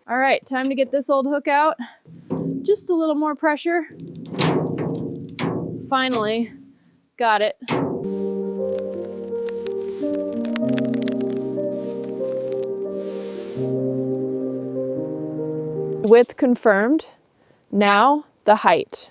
All right, time to get this old hook out. Just a little more pressure. Finally, got it. Width confirmed. Now the height.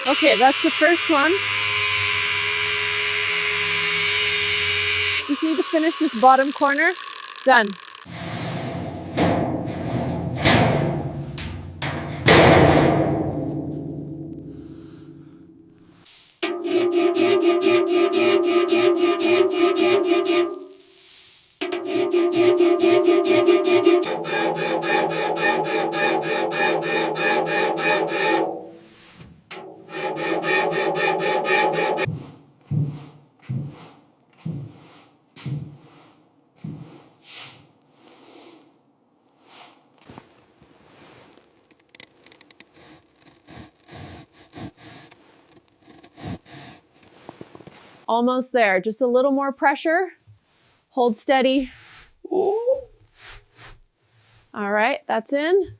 Okay, that's the first one. Just need to finish this bottom corner. Done. Almost there, just a little more pressure. Hold steady. All right, that's in.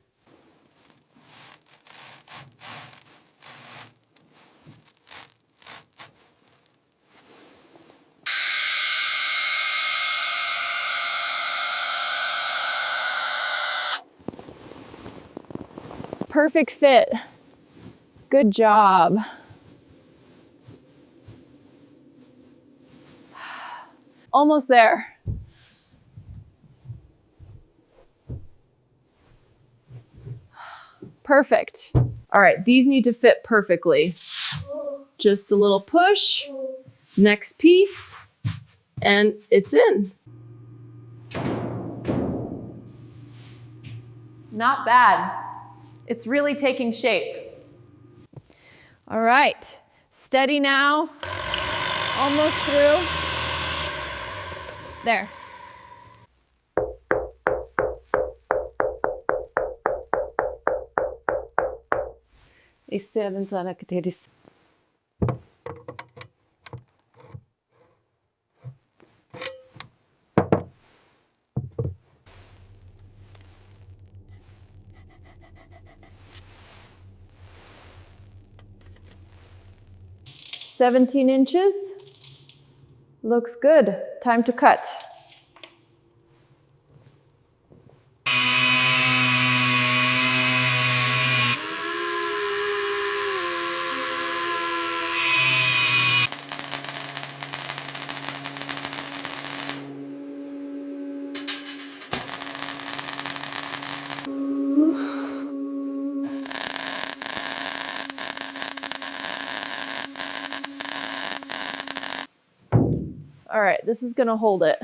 Perfect fit. Good job. Almost there. Perfect. All right, these need to fit perfectly. Just a little push. Next piece, and it's in. Not bad. It's really taking shape. All right, steady now. Almost through. There. İsteyen 17 inches. Looks good. Time to cut. All right, this is gonna hold it.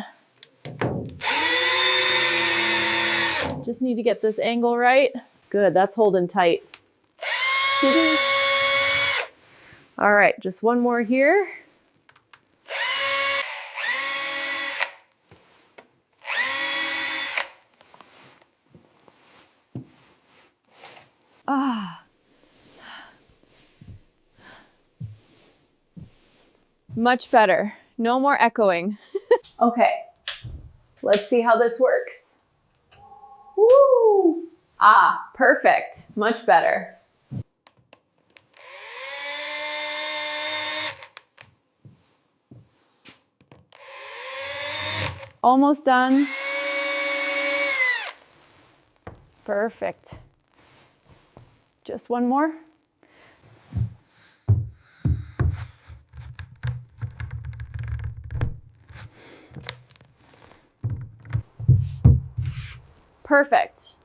Just need to get this angle right. Good, that's holding tight. All right, just one more here. Much better. No more echoing. Okay, let's see how this works. Woo! Ah, perfect. Much better. Almost done. Perfect. Just one more. Perfect.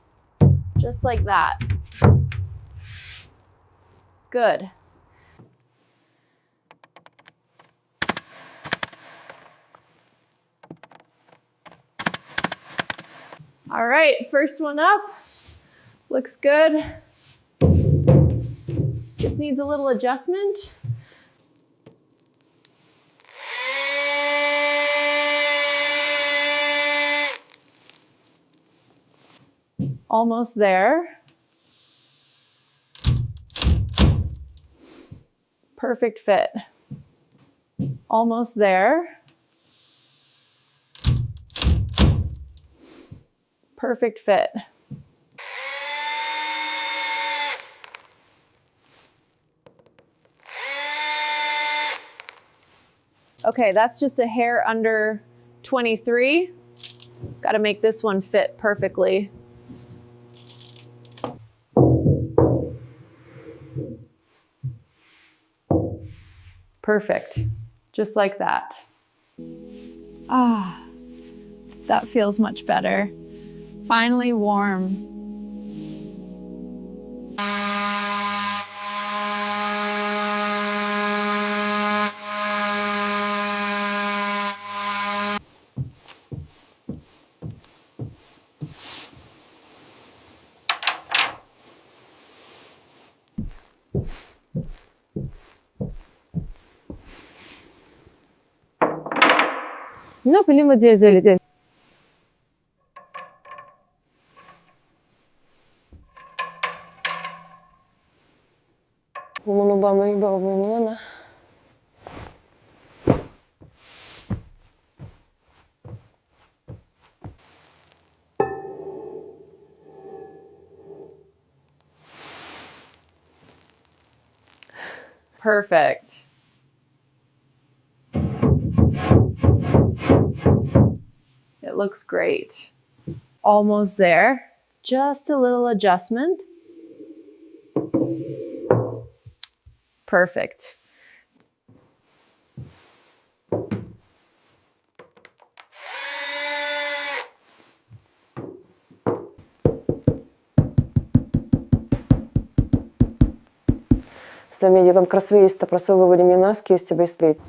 Just like that. Good. All right, first one up. Looks good. Just needs a little adjustment. Almost there. Perfect fit. Almost there. Perfect fit. Okay, that's just a hair under 23. Got to make this one fit perfectly. Perfect, just like that. Ah, that feels much better. Finally warm. No bileyim diye söyledi. Bunu bamayı babamı na. Perfect. It looks great. Almost there. Just a little adjustment. Perfect. Сломение там красивые просовывали минаски из тебя стоит.